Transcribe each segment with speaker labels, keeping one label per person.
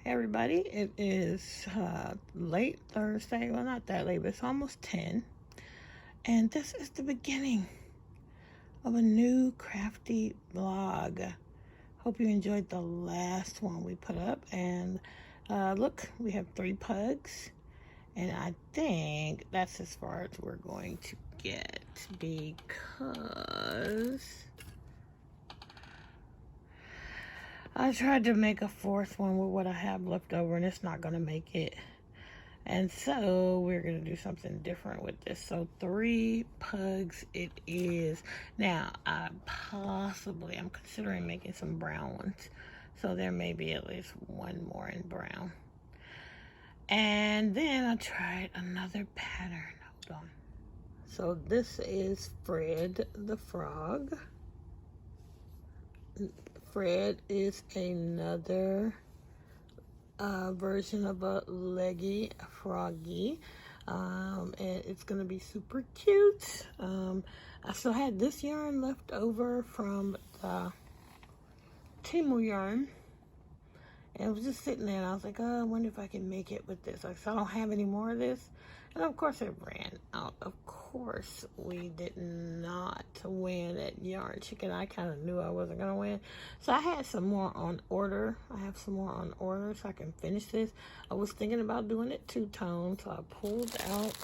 Speaker 1: Everybody, it is late Thursday. Well, not that late, but it's almost 10. And this is the beginning of a new crafty vlog. Hope you enjoyed the last one we put up. And look, we have 3 pugs. And I think that's as far as we're going to get because I tried to make a 4th one with what I have left over, and it's not going to make it. And so we're going to do something different with this. So 3 pugs it is. Now, I'm considering making some brown ones. So there may be at least 1 more in brown. And then I tried another pattern. Hold on. So this is Fred the Frog. Fred is another version of a leggy froggy, and it's gonna be super cute. I still had this yarn left over from the Timu yarn, and it was just sitting there, and I was like, oh, I wonder if I can make it with this. Like, so I don't have any more of this, and of course it ran out. Of course we did not win at Yarn Chicken. I kind of knew I wasn't gonna win, so I had some more on order. I have some more on order so I can finish this. I was thinking about doing it 2-tone, so I pulled out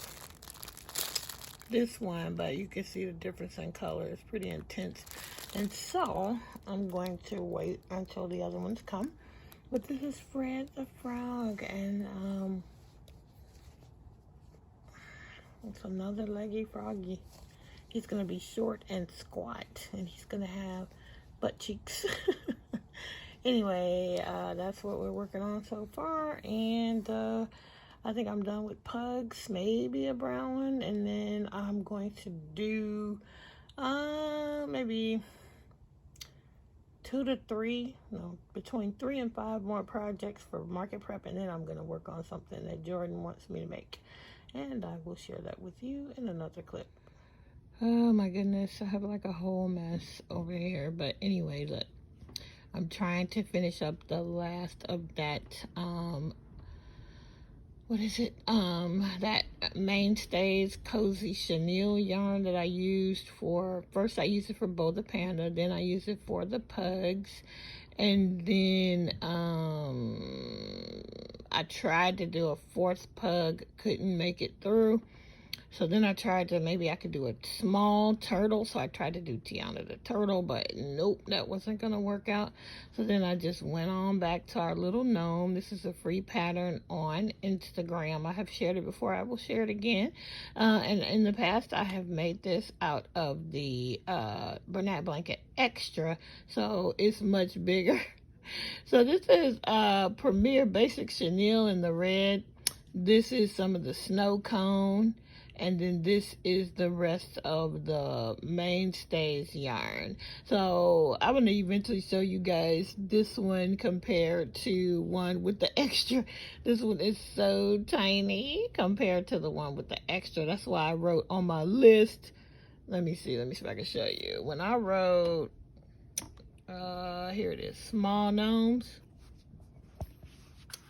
Speaker 1: this one, but you can see the difference in color. It's pretty intense, and so I'm going to wait until the other ones come. But this is Fred the Frog, and it's another leggy froggy. He's gonna be short and squat, and he's gonna have butt cheeks. Anyway, that's what we're working on so far, and I think I'm done with pugs, maybe a brown one, and then I'm going to do maybe 2 to 3, no, between 3 and 5 more projects for market prep, and then I'm gonna work on something that Jordan wants me to make. And I will share that with you in another clip. Oh my goodness, I have like a whole mess over here. But anyway, look, I'm trying to finish up the last of that, what is it? That Mainstays Cozy Chenille yarn that I used for, first I used it for Bo the Panda, then I used it for the pugs. And then I tried to do a 4th pug, couldn't make it through. So then I tried to, maybe I could do a small turtle. So I tried to do Tiana the turtle, but nope, that wasn't going to work out. So then I just went on back to our little gnome. This is a free pattern on Instagram. I have shared it before. I will share it again. And in the past, I have made this out of the Bernat Blanket Extra. So it's much bigger. So this is Premier Basic Chenille in the red. This is some of the snow cone. And then this is the rest of the Mainstays yarn. So I'm going to eventually show you guys this one compared to one with the extra. This one is so tiny compared to the one with the extra. That's why I wrote on my list. Let me see if I can show you. When I wrote, here it is, small gnomes.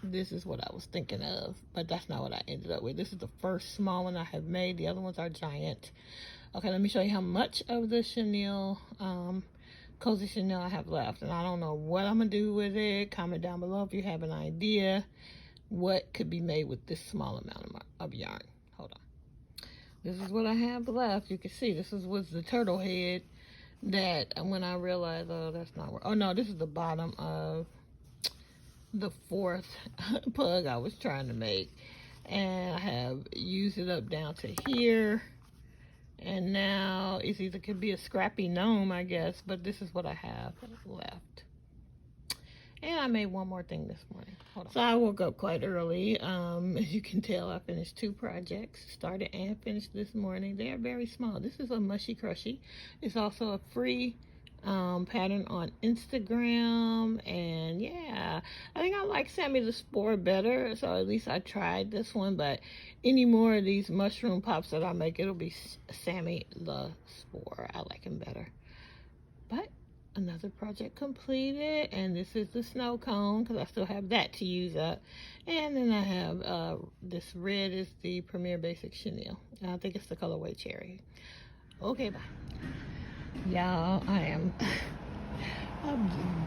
Speaker 1: This is what I was thinking of, but that's not what I ended up with. This is the first small one I have made. The other ones are giant. Okay, let me show you how much of the chenille, Cozy Chenille I have left. And I don't know what I'm going to do with it. Comment down below if you have an idea what could be made with this small amount of yarn. Hold on. This is what I have left. You can see this was the turtle head that when I realized, oh, that's not where, oh no, this is the bottom of the 4th pug I was trying to make, and I have used it up down to here, and now it's either could be a scrappy gnome, I guess, but this is what I have left. And I made one more thing this morning. Hold on. So I woke up quite early. As you can tell, I finished 2 projects, started and finished this morning. They are very small. This is a Mushy Crushy. It's also a free pattern on Instagram, and yeah, I think I like Sammy the Spore better, so at least I tried this one. But any more of these mushroom pops that I make, it'll be Sammy the Spore. I like him better. But another project completed, and this is the snow cone because I still have that to use up. And then I have this red is the Premier Basic Chenille. I think it's the colorway Cherry. Okay, bye. Y'all, I'm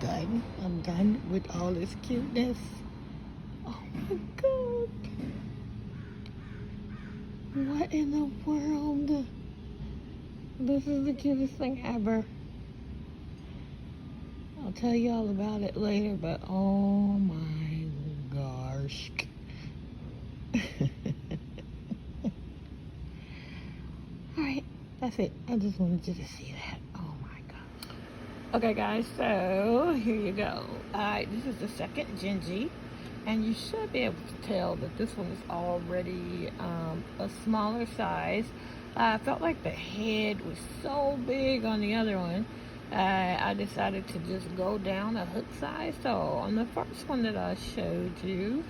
Speaker 1: done. I'm done with all this cuteness. Oh my God. What in the world? This is the cutest thing ever. I'll tell you all about it later, but oh my gosh. Alright, that's it. I just wanted you to see that. Oh my gosh. Okay guys, so here you go. Alright, this is the second Gingy. And you should be able to tell that this one is already a smaller size. I felt like the head was so big on the other one. I decided to just go down a hook size. So on the first one that I showed you,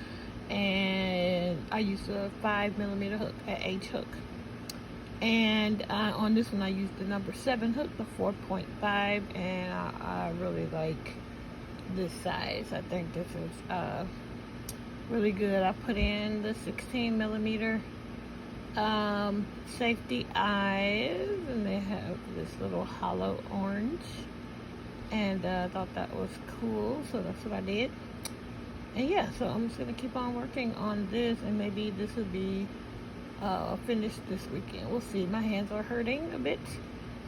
Speaker 1: and I used a 5mm hook, an H hook. And on this one I used the number 7 hook, the 4.5, and I really like this size. I think this is really good. I put in the 16mm safety eyes, and they have this little hollow orange, and I thought that was cool, so that's what I did. And yeah, so I'm just gonna keep on working on this, and maybe this will be finished this weekend. We'll see. My hands are hurting a bit,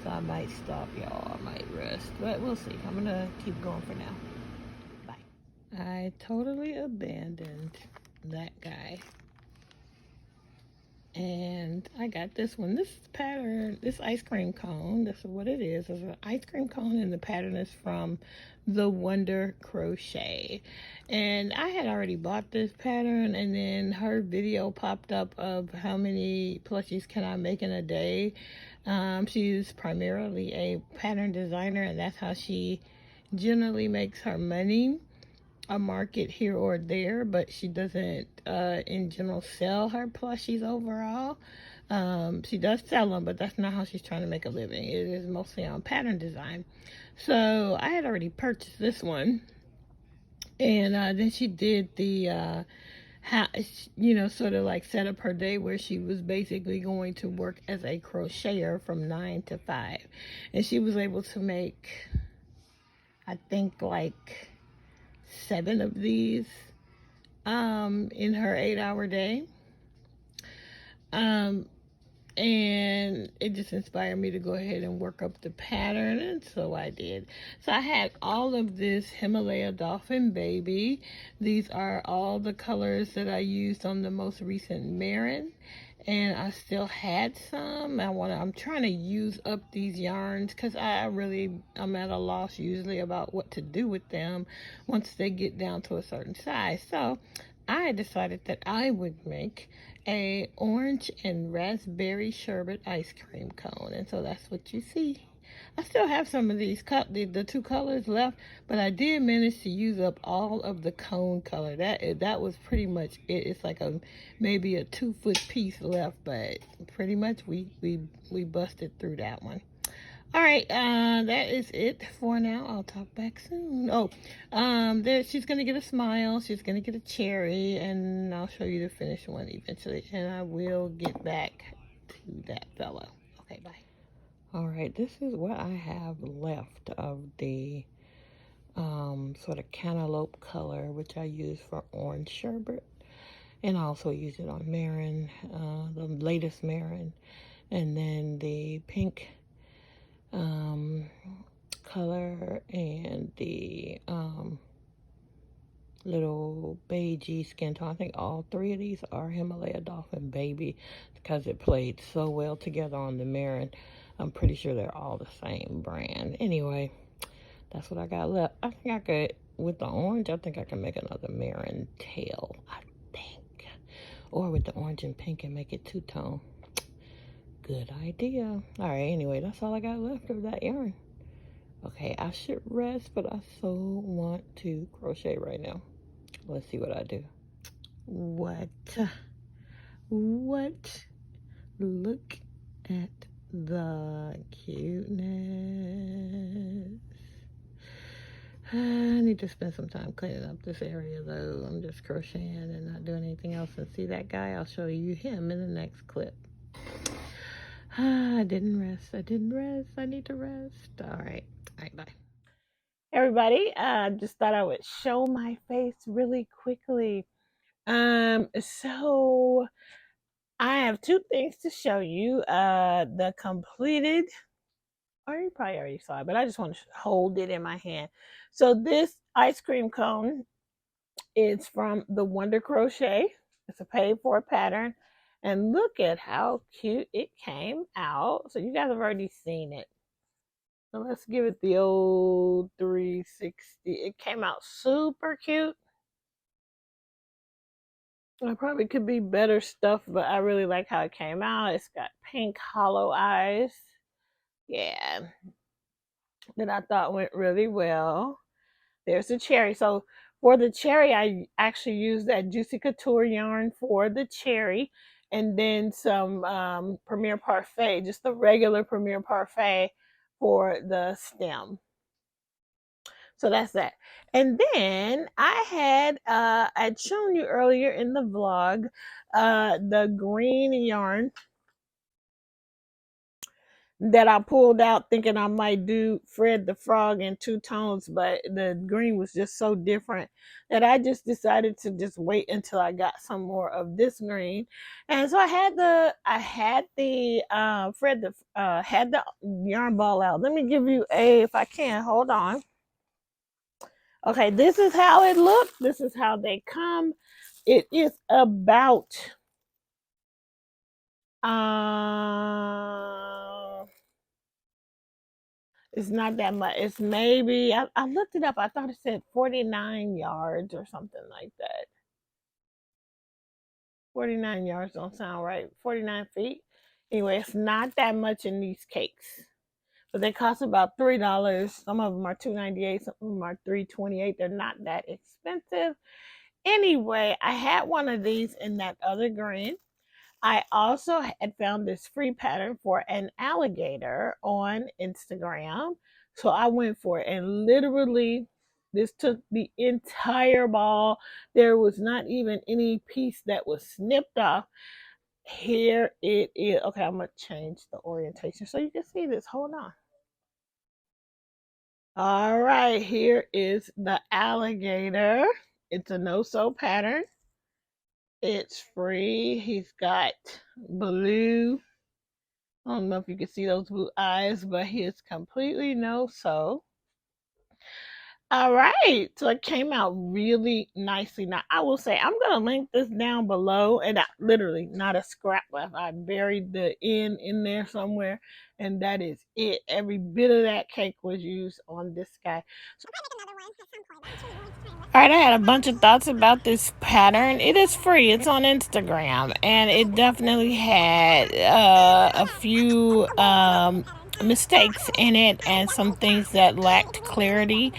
Speaker 1: so I might stop, y'all. I might rest, but we'll see. I'm gonna keep going for now. I totally abandoned that guy. And I got this one. This pattern, this ice cream cone, this is what it is. It's an ice cream cone, and the pattern is from the Wonder Crochet. And I had already bought this pattern, and then her video popped up of how many plushies can I make in a day. She's primarily a pattern designer, and that's how she generally makes her money. A market here or there, but she doesn't in general sell her plushies overall. She does sell them, but that's not how she's trying to make a living. It is mostly on pattern design. So I had already purchased this one, and then she did the how, you know, sort of like set up her day where she was basically going to work as a crocheter from 9 to 5, and she was able to make, I think, like 7 of these in her 8-hour day. And it just inspired me to go ahead and work up the pattern, and so I did. So I had all of this Himalaya Dolphin Baby. These are all the colors that I used on the most recent Marin, and I still had some. I'm trying to use up these yarns because I'm at a loss usually about what to do with them once they get down to a certain size. So I decided that I would make a orange and raspberry sherbet ice cream cone, and so that's what you see. I still have some of these the 2 colors left, but I did manage to use up all of the cone color. That was pretty much it. It's like maybe a 2-foot piece left, but pretty much we busted through that one. All right, that is it for now. I'll talk back soon. Oh, she's gonna get a smile. She's gonna get a cherry, and I'll show you the finished one eventually. And I will get back to that fellow. Okay, bye. All right, this is what I have left of the sort of cantaloupe color, which I use for orange sherbet, and I also use it on Marin, the latest Marin, and then the pink color and the little beigey skin tone. I think all 3 of these are Himalaya Dolphin Baby because it played so well together on the Marin. I'm pretty sure they're all the same brand. Anyway, that's what I got left. I think I could, with the orange, I think I can make another Marin tail, I think. Or with the orange and pink and make it 2-tone. Good idea. All right, anyway, that's all I got left of that yarn. Okay, I should rest, but I so want to crochet right now. Let's see what I do. What? Look at the cuteness. I need to spend some time cleaning up this area though. I'm just crocheting and not doing anything else. And see that guy? I'll show you him in the next clip. I didn't rest. I didn't rest. I need to rest. All right. All right, bye. Everybody, just thought I would show my face really quickly. So I have two things to show you. The completed, or you probably already saw it, but I just want to hold it in my hand. So this ice cream cone is from the Wonder Crochet. It's a paid for pattern. And look at how cute it came out. So you guys have already seen it. So let's give it the old 360. It came out super cute. It probably could be better stuff, but I really like how it came out. It's got pink hollow eyes. Yeah. That I thought went really well. There's the cherry. So for the cherry, I actually used that Juicy Couture yarn for the cherry. And then some Premier Parfait, just the regular Premier Parfait for the stem. So that's that. And then I had I'd shown you earlier in the vlog the green yarn that I pulled out thinking I might do Fred the Frog in two tones, but the green was just so different that I just decided to just wait until I got some more of this green. And so I had the Fred the had the yarn ball out. Let me give you if I can, hold on. Okay, this is how it looks. This is how they come. It is about it's not that much. It's maybe I looked it up. I thought it said 49 yards or something like that. 49 yards don't sound right. 49 feet. Anyway, it's not that much in these cakes. But they cost about $3. Some of them are $2.98, some of them are $3.28. They're not that expensive. Anyway, I had one of these in that other green. I also had found this free pattern for an alligator on Instagram. So I went for it, and literally this took the entire ball. There was not even any piece that was snipped off. Here it is. Okay, I'm going to change the orientation so you can see this. Hold on. All right, here is the alligator. It's a no-sew pattern. It's free. He's got blue. I don't know if you can see those blue eyes, but he is completely no-sew. All right, so it came out really nicely. Now, I will say, I'm going to link this down below, and literally not a scrap left. I buried the end in there somewhere, and that is it. Every bit of that cake was used on this guy. So all right, I had a bunch of thoughts about this pattern. It is free. It's on Instagram, and it definitely had a few mistakes in it and some things that lacked clarity.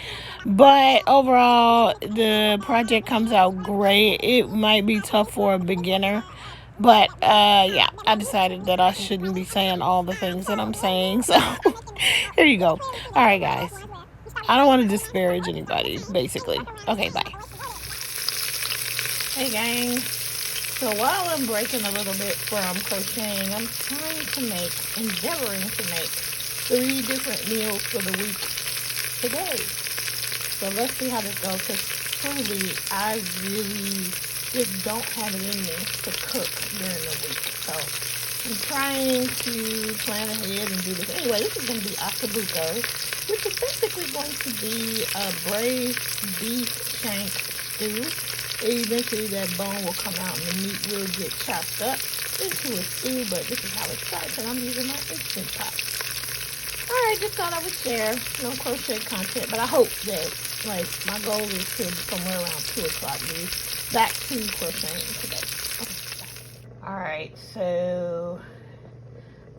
Speaker 1: But overall, the project comes out great. It might be tough for a beginner, but yeah, I decided that I shouldn't be saying all the things that I'm saying. So here you go. All right, guys. I don't want to disparage anybody, basically. Okay, bye. Hey, gang. So while I'm breaking a little bit from crocheting, I'm endeavoring to make 3 different meals for the week today. So let's see how this goes, because truly, I really just don't have it in me to cook during the week. So I'm trying to plan ahead and do this. Anyway, this is going to be ossobuco, which is basically going to be a braised beef shank stew. Eventually that bone will come out and the meat will get chopped up into a stew, but this is how it starts, and I'm using my Instant Pot. Alright, just thought I would share. No crochet content, but I hope that, like, my goal is to somewhere around 2 o'clock be back to crocheting today. Okay. Alright, so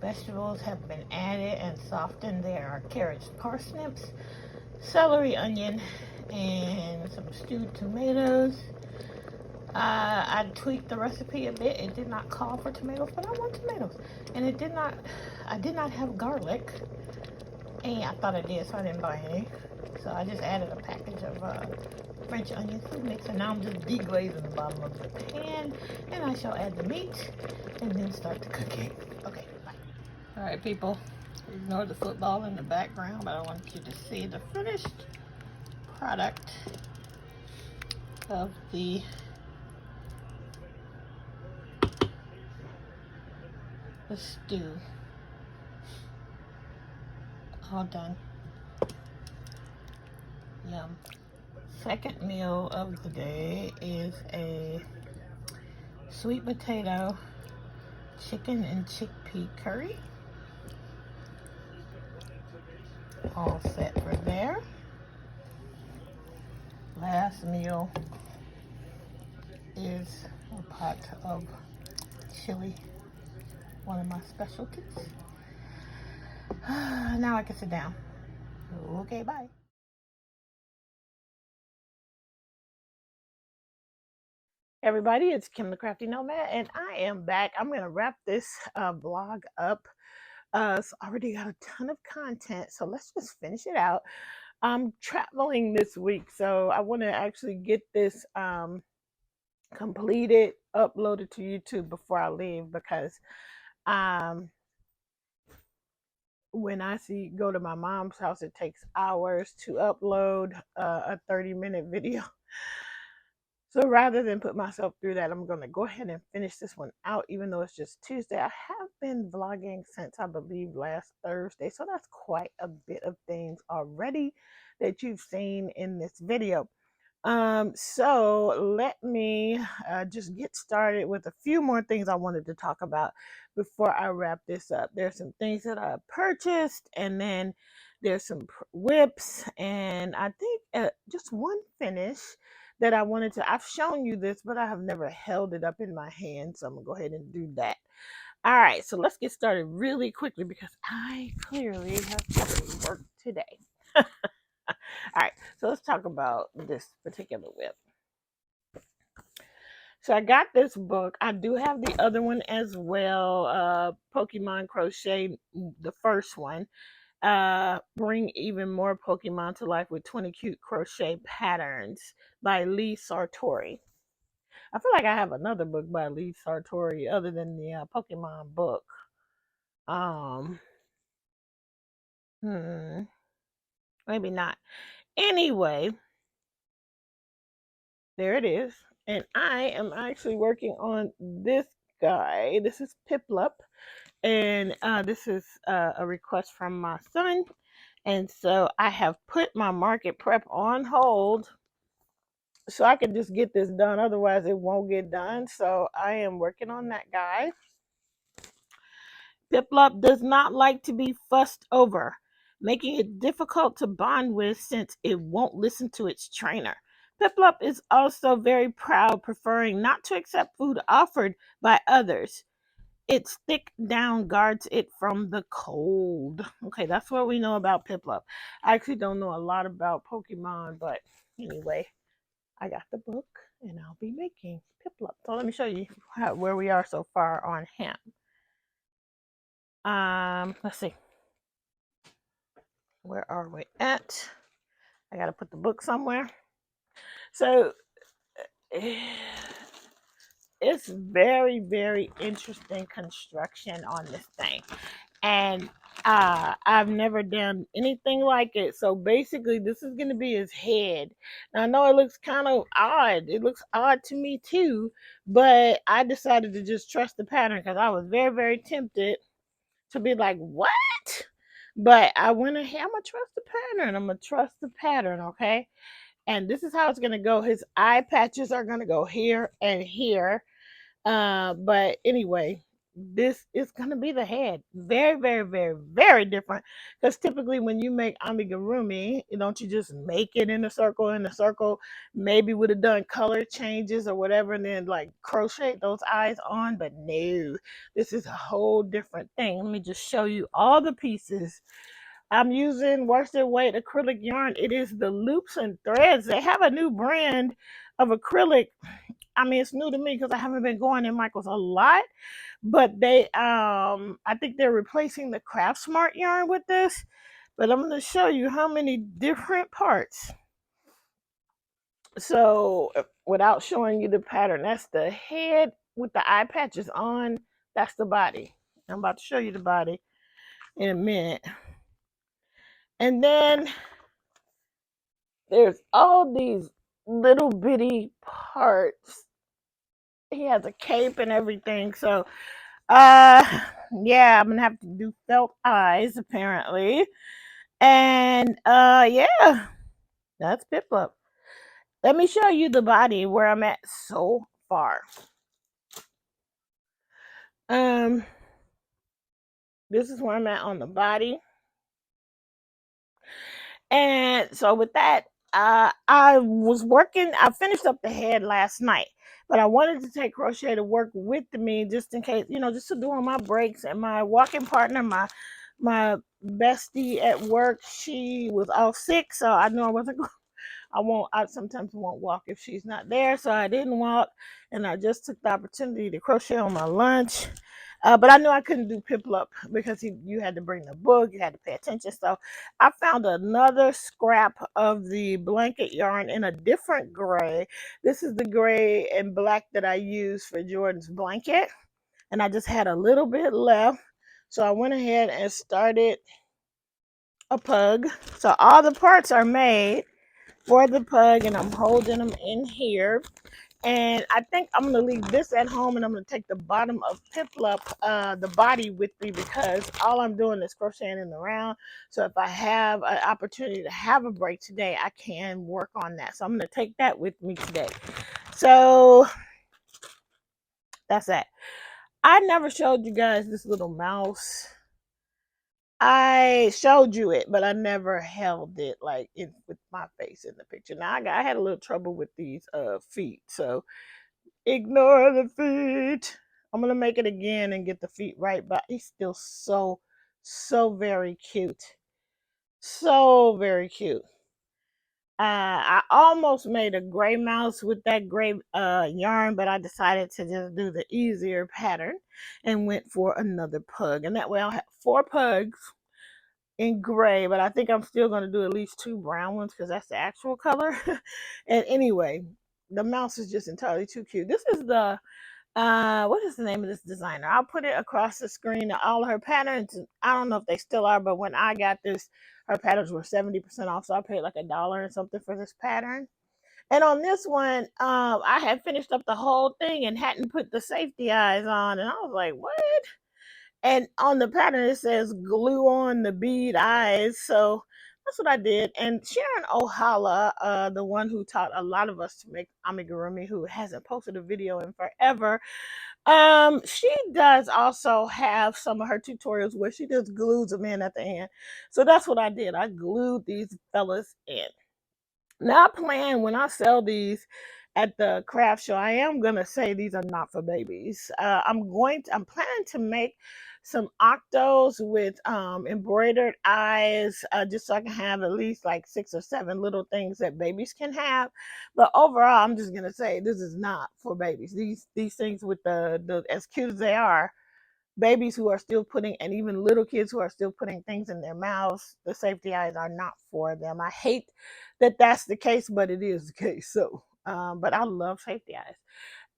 Speaker 1: vegetables have been added and softened. There are carrots, parsnips, celery, onion, and some stewed tomatoes. I tweaked the recipe a bit. It did not call for tomatoes, but I want tomatoes. And I did not have garlic. And I thought I did, so I didn't buy any. So I just added a package of French onion food mix, and now I'm just deglazing the bottom of the pan, and I shall add the meat and then start the cooking. Okay, bye. All right, people, ignore the football in the background, but I want you to see the finished product of the stew. All done. Yum. Second meal of the day is a sweet potato, chicken and chickpea curry. All set for there. Last meal is a pot of chili, one of my specialties. Now I can sit down. Okay, bye. Everybody, it's Kim the Crafty Nomad, and I am back. I'm going to wrap this vlog up. It's already got a ton of content, so let's just finish it out. I'm traveling this week, so I want to actually get this completed, uploaded to YouTube before I leave, because when I go to my mom's house, it takes hours to upload a 30-minute video. So rather than put myself through that, I'm going to go ahead and finish this one out, even though it's just Tuesday. I have been vlogging since, I believe, last Thursday. So that's quite a bit of things already that you've seen in this video. So let me just get started with a few more things I wanted to talk about before I wrap this up. There's some things that I purchased, and then there's some whips, and I think just one finish that I wanted to. I've shown you this, but I have never held it up in my hand, so I'm gonna go ahead and do that. All right, so let's get started really quickly because I clearly have to work today. All right, so let's talk about this particular whip. So I got this book. I do have the other one as well, Pokemon Crochet, the first one. Bring even more Pokemon to life with 20 cute crochet patterns by Lee Sartori. I feel like I have another book by Lee Sartori other than the Pokemon book. Maybe not. Anyway, there it is. And I am actually working on this guy. This is Piplup. And this is a request from my son. And so I have put my market prep on hold so I can just get this done. Otherwise, it won't get done. So I am working on that guy. Piplup does not like to be fussed over, making it difficult to bond with since it won't listen to its trainer. Piplup is also very proud, preferring not to accept food offered by others. Its thick down guards it from the cold. Okay, that's what we know about Piplup. I actually don't know a lot about Pokemon, but anyway, I got the book and I'll be making Piplup. So let me show you where we are so far on him. Let's see. Where are we at? I gotta put the book somewhere. So it's very, very interesting construction on this thing. And I've never done anything like it. So basically, this is going to be his head. Now, I know it looks kind of odd. It looks odd to me too, but I decided to just trust the pattern because I was very, very tempted to be like, what? But I went ahead. I'm going to trust the pattern. I'm going to trust the pattern, okay? And this is how it's going to go. His eye patches are going to go here and here. But anyway, this is gonna be the head. Very, very, very, very different. Because typically when you make amigurumi, don't you just make it in a circle, maybe would have done color changes or whatever, and then like crochet those eyes on. But no, this is a whole different thing. Let me just show you all the pieces. I'm using worsted weight acrylic yarn. It is the Loops and Threads. They have a new brand of acrylic. I mean, it's new to me because I haven't been going in Michael's a lot, but they, I think they're replacing the Craft Smart yarn with this. But I'm going to show you how many different parts. So without showing you the pattern, that's the head with the eye patches on. That's the body. I'm about to show you the body in a minute. And then there's all these little bitty parts. He has a cape and everything. So yeah, I'm gonna have to do felt eyes apparently. And yeah, that's Piplup. Let me show you the body where I'm at so far. Um, this is where I'm at on the body. And so with that, I was working. I finished up the head last night, but I wanted to take crochet to work with me just in case, just to do on my breaks. And my walking partner, my bestie at work, she was all sick, so I knew I wasn't I sometimes won't walk if she's not there. So I didn't walk, and I just took the opportunity to crochet on my lunch. But I knew I couldn't do Piplup because you had to bring the book, you had to pay attention. So I found another scrap of the blanket yarn in a different gray. This is the gray and black that I used for Jordan's blanket. And I just had a little bit left. So I went ahead and started a pug. So all the parts are made for the pug, and I'm holding them in here. And I think I'm going to leave this at home, and I'm going to take the bottom of Piplup, the body, with me, because all I'm doing is crocheting in the round. So if I have an opportunity to have a break today, I can work on that. So I'm going to take that with me today. So that's that. I never showed you guys this little mouse. I showed you it, but I never held it like with my face in the picture. Now I had a little trouble with these feet, so ignore the feet. I'm gonna make it again and get the feet right, but he's still so very cute, so very cute. I almost made a gray mouse with that gray yarn, but I decided to just do the easier pattern and went for another pug, and that way I'll have 4 pugs in gray, but I think I'm still going to do at least 2 brown ones because that's the actual color. And anyway, the mouse is just entirely too cute. This is the what is the name of this designer? I'll put it across the screen. All her patterns, I don't know if they still are, but when I got this, her patterns were 70% off, so I paid like $1 or something for this pattern. And on this one, I had finished up the whole thing and hadn't put the safety eyes on, and I was like, what? And on the pattern, it says glue on the bead eyes. So that's what I did. And Sharon Ohala, the one who taught a lot of us to make amigurumi, who hasn't posted a video in forever, she does also have some of her tutorials where she just glues them in at the end. So that's what I did. I glued these fellas in. Now I plan when I sell these at the craft show, I am gonna say these are not for babies. I'm planning to make some octos with embroidered eyes, just so I can have at least like 6 or 7 little things that babies can have. But overall, I'm just gonna say this is not for babies. These things with the as cute as they are, babies who are still putting, and even little kids who are still putting things in their mouths, the safety eyes are not for them. I hate that that's the case, but it is the case. So but I love safety eyes,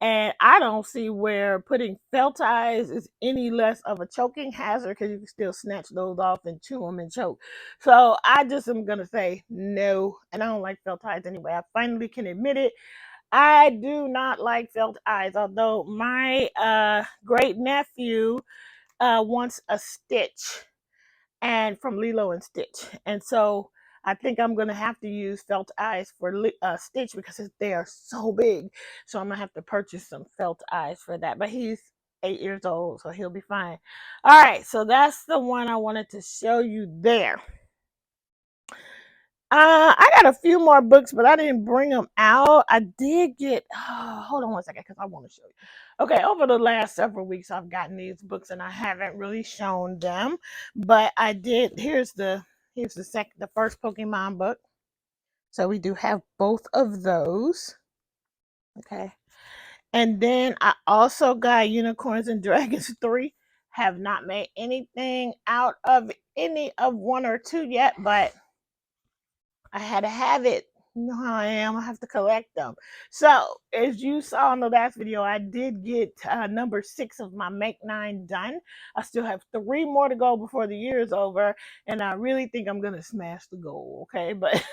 Speaker 1: and I don't see where putting felt eyes is any less of a choking hazard, because you can still snatch those off and chew them and choke. So I just am gonna say no, and I don't like felt eyes anyway. I finally can admit it. I do not like felt eyes, although my great nephew wants a Stitch, and from Lilo and Stitch, and so I think I'm gonna have to use felt eyes for Stitch because they are so big. So I'm gonna have to purchase some felt eyes for that. But he's 8 years old, so he'll be fine. All right, so that's the one I wanted to show you there. I got a few more books, but I didn't bring them out. I did get, hold on one second, because I want to show you. Okay, over the last several weeks, I've gotten these books and I haven't really shown them, but I did. The first Pokemon book. So we do have both of those. Okay. And then I also got Unicorns and Dragons 3. Have not made anything out of any of one or two yet, but I had to have it. You know how I am. I have to collect them. So, as you saw in the last video, I did get number 6 of my Make 9 done. I still have 3 more to go before the year is over, and I really think I'm going to smash the goal, okay? But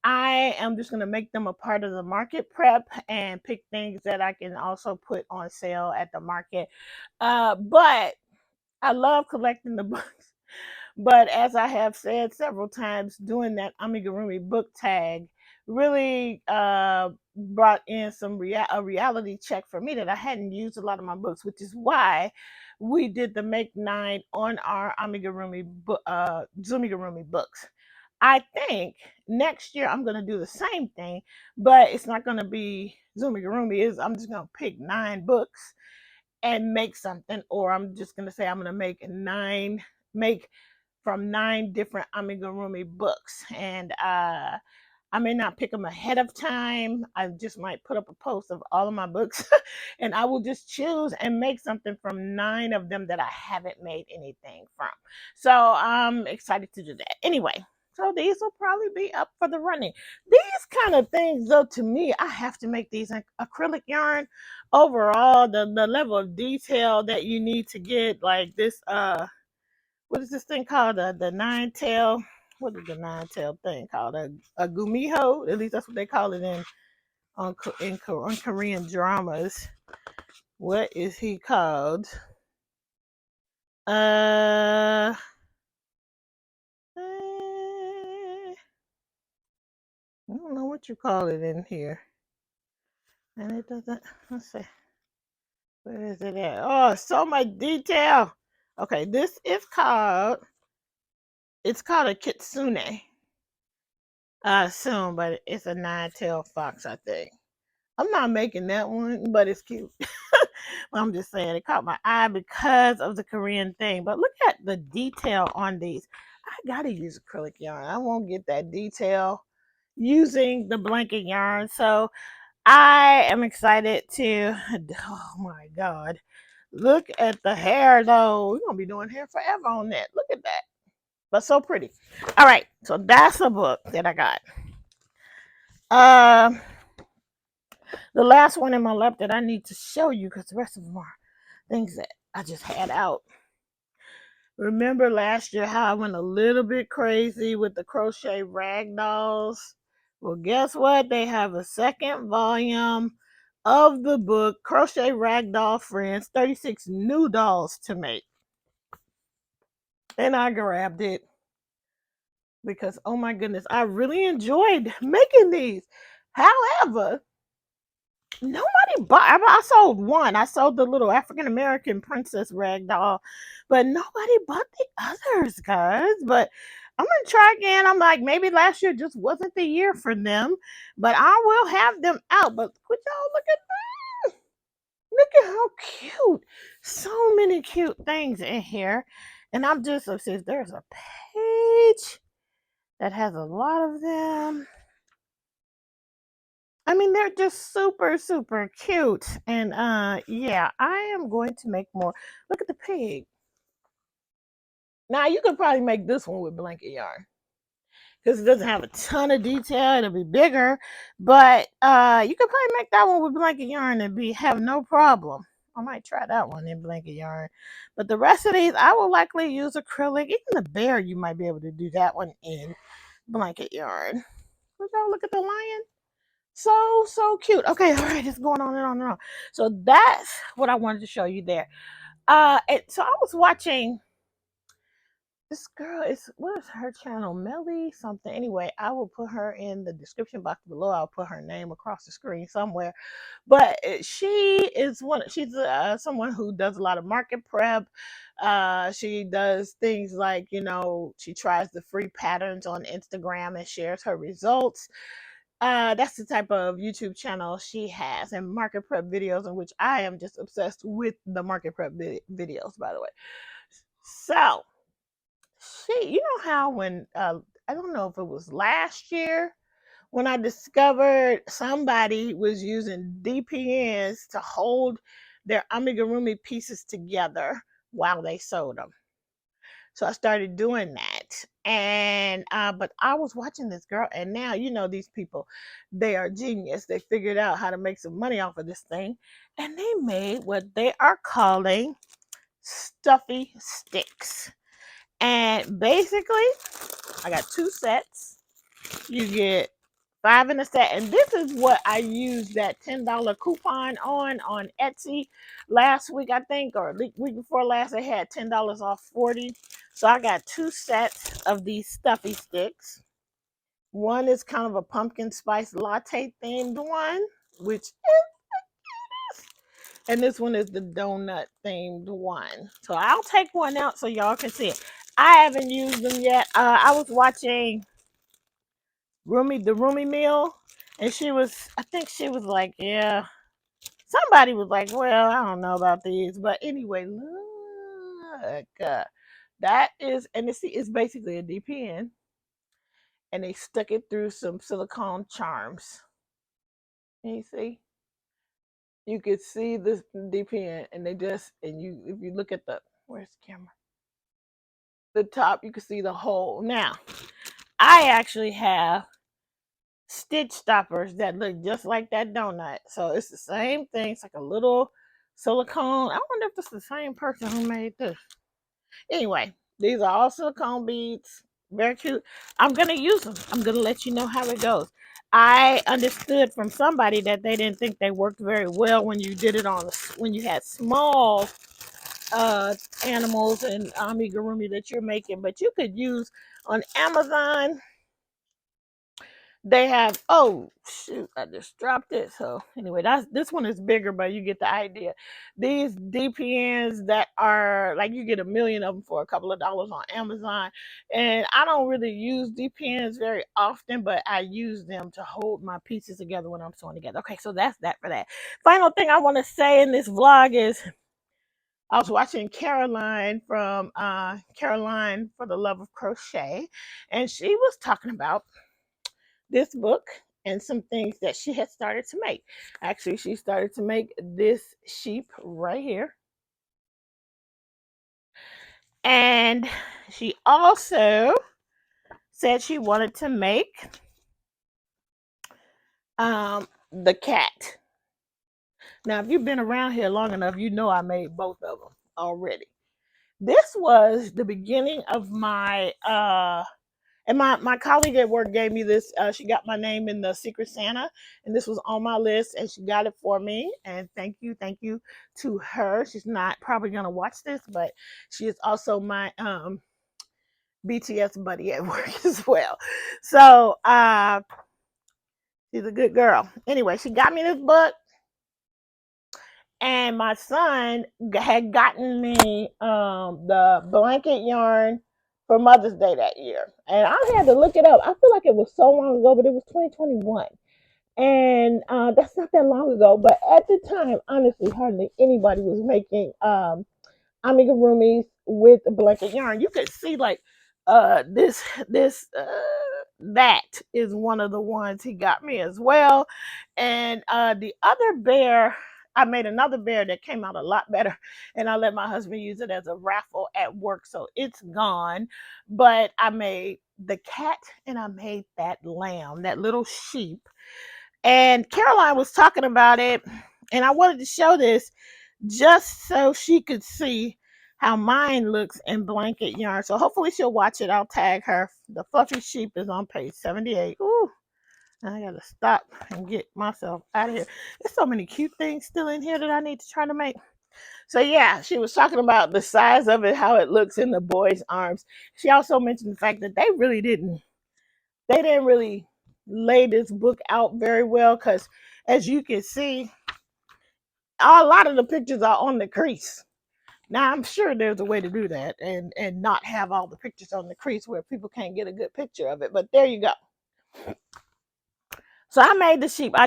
Speaker 1: I am just going to make them a part of the market prep and pick things that I can also put on sale at the market. But I love collecting the books. But as I have said several times, doing that amigurumi book tag really brought in a reality check for me that I hadn't used a lot of my books, which is why we did the Make 9 on our Zumigurumi books. I think next year I'm going to do the same thing, but it's not going to be Zumigurumi. I'm just going to pick 9 books and make something, or I'm just going to say I'm going to make from 9 different amigurumi books, and I may not pick them ahead of time. I just might put up a post of all of my books and I will just choose and make something from 9 of them that I haven't made anything from. So I'm excited to do that. Anyway, so these will probably be up for the running. These kind of things, though, to me, I have to make these in acrylic yarn. Overall, the level of detail that you need to get, like this, what is this thing called? The 9-tail. What is the 9-tail thing called? A gumiho. At least that's what they call it on Korean dramas. What is he called? I don't know what you call it in here. And it doesn't. Let's see. Where is it at? Oh, so much detail. Okay, this is called. It's called a kitsune. I assume, but it's a 9-tailed fox, I think. I'm not making that one, but it's cute. I'm just saying it caught my eye because of the Korean thing. But look at the detail on these. I gotta use acrylic yarn. I won't get that detail using the blanket yarn. So I am excited to. Oh my God. Look at the hair though. We're gonna be doing hair forever on that. Look at that. But so pretty. All right. So that's a book that I got. The last one in my lap that I need to show you, because the rest of them are things that I just had out. Remember last year how I went a little bit crazy with the crochet rag dolls? Well, guess what? They have a second volume of the book, Crochet Ragdoll Friends, 36 new dolls to make. And I grabbed it because, oh my goodness, I really enjoyed making these. However, nobody bought. I sold one. I sold the little African American princess rag doll, but nobody bought the others, guys. But I'm gonna try again. I'm like, maybe last year just wasn't the year for them, but I will have them out. But could y'all look at that? Look at how cute! So many cute things in here, and I'm just obsessed. There's a page that has a lot of them. I mean, they're just super, super cute. And yeah, I am going to make more. Look at the pig. Now, you could probably make this one with blanket yarn because it doesn't have a ton of detail. It'll be bigger. But you could probably make that one with blanket yarn and have no problem. I might try that one in blanket yarn. But the rest of these, I will likely use acrylic. Even the bear, you might be able to do that one in blanket yarn. Would y'all look at the lion? So cute. Okay, all right, it's going on and on and on. So that's what I wanted to show you there. So I was watching this girl. What is her channel? Melly something. Anyway, I will put her in the description box below. I'll put her name across the screen somewhere. But she is she's someone who does a lot of market prep. She does things like, she tries the free patterns on Instagram and shares her results. That's the type of YouTube channel she has, and market prep videos, in which I am just obsessed with the market prep videos, by the way. So you know how when I don't know if it was last year when I discovered somebody was using DPNs to hold their amigurumi pieces together while they sewed them. So I started doing that. And but I was watching this girl, and now you know these people, they are genius. They figured out how to make some money off of this thing, and they made what they are calling stuffy sticks. And basically, I got two sets. You get 5 in a set, and this is what I used that $10 coupon on Etsy last week, I think, or the week before last. They had $10 off 40. So I got two sets of these stuffy sticks. One is kind of a pumpkin spice latte themed one, which and this one is the donut themed one. So I'll take one out so y'all can see it. I haven't used them yet. I was watching the Roomy meal, and I think she was like, yeah. Somebody was like, well, I don't know about these, but anyway, look, that is, and it's basically a DPN, and they stuck it through some silicone charms. Can you see? You could see this DPN, and if you look at where's the camera? The top, you can see the hole. Now, I actually have stitch stoppers that look just like that donut. So it's the same thing. It's like a little silicone. I wonder if it's the same person who made this. Anyway, these are all silicone beads. Very cute. I'm going to use them. I'm going to let you know how it goes. I understood from somebody that they didn't think they worked very well when you did it when you had small animals and amigurumi that you're making, but you could use on Amazon. They have, oh shoot, I just dropped it. So anyway, this one is bigger, but you get the idea. These DPNs that are like, you get a million of them for a couple of dollars on Amazon. And I don't really use DPNs very often, but I use them to hold my pieces together when I'm sewing together. Okay, so that's that for that. Final thing I want to say in this vlog is I was watching Caroline from Caroline for the Love of Crochet, and she was talking about this book and some things that she had started to make. Actually, she started to make this sheep right here. And she also said she wanted to make the cat. Now, if you've been around here long enough, you know I made both of them already. This was the beginning of my and my colleague at work gave me this. She got my name in the Secret Santa, and this was on my list, and she got it for me. And thank you to her. She's not probably gonna watch this, but she is also my BTS buddy at work as well. So she's a good girl. Anyway, she got me this book, and my son had gotten me the blanket yarn for Mother's Day that year. And I had to look it up. I feel like it was so long ago, but it was 2021. And that's not that long ago. But at the time, honestly, hardly anybody was making amigurumis with blanket yarn. You could see like this that is one of the ones he got me as well. And the other bear, I made another bear that came out a lot better, and I let my husband use it as a raffle at work, so it's gone. But I made the cat, and I made that lamb, that little sheep. And Caroline was talking about it, and I wanted to show this just so she could see how mine looks in blanket yarn. So hopefully she'll watch it. I'll tag her. The fluffy sheep is on page 78. Ooh, I gotta stop and get myself out of here. There's so many cute things still in here that I need to try to make. So yeah, she was talking about the size of it, how it looks in the boy's arms. She also mentioned the fact that they didn't really lay this book out very well, because as you can see, a lot of the pictures are on the crease. Now I'm sure there's a way to do that and not have all the pictures on the crease where people can't get a good picture of it. But there you go. So I made the sheep. I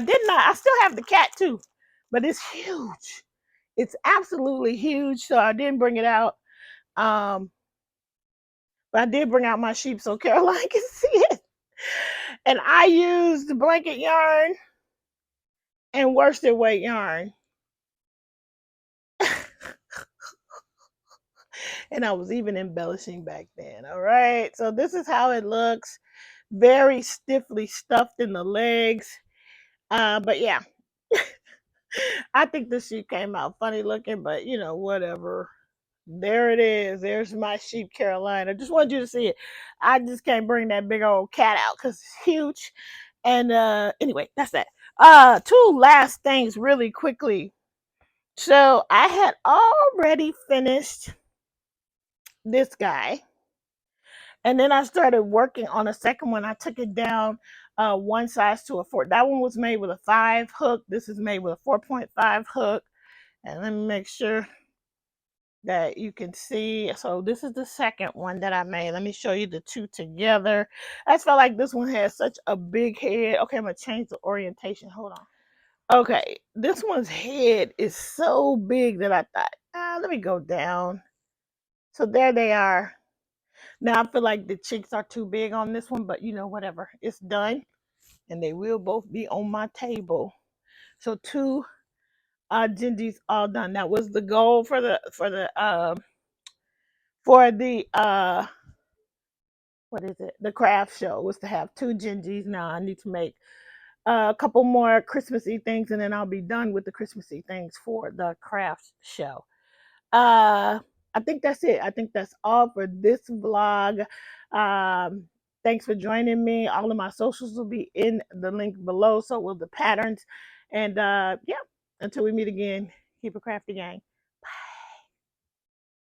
Speaker 1: still have the cat too, but it's huge. It's absolutely huge. So I didn't bring it out. But I did bring out my sheep so Caroline can see it. And I used blanket yarn and worsted weight yarn. And I was even embellishing back then. All right. So this is how it looks. Very stiffly stuffed in the legs. But yeah, I think the sheep came out funny looking, but whatever. There it is. There's my sheep Carolina. Just wanted you to see it. I just can't bring that big old cat out because it's huge. And anyway, that's that. Two last things really quickly. So I had already finished this guy. And then I started working on a second one. I took it down one size to a 4. That one was made with a 5 hook. This is made with a 4.5 hook. And let me make sure that you can see. So this is the second one that I made. Let me show you the two together. I just felt like this one has such a big head. Okay, I'm going to change the orientation. Hold on. Okay, this one's head is so big that I thought, let me go down. So there they are. Now I feel like the cheeks are too big on this one, but whatever. It's done, and they will both be on my table. So two Gingies all done. That was the goal for the what is it? The craft show was to have two Gingies. Now I need to make a couple more Christmassy things, and then I'll be done with the Christmassy things for the craft show. uh I think that's it. I think that's all for this vlog. Thanks for joining me. All of my socials will be in the link below, so will the patterns. And yeah, until we meet again, keep it crafty, gang.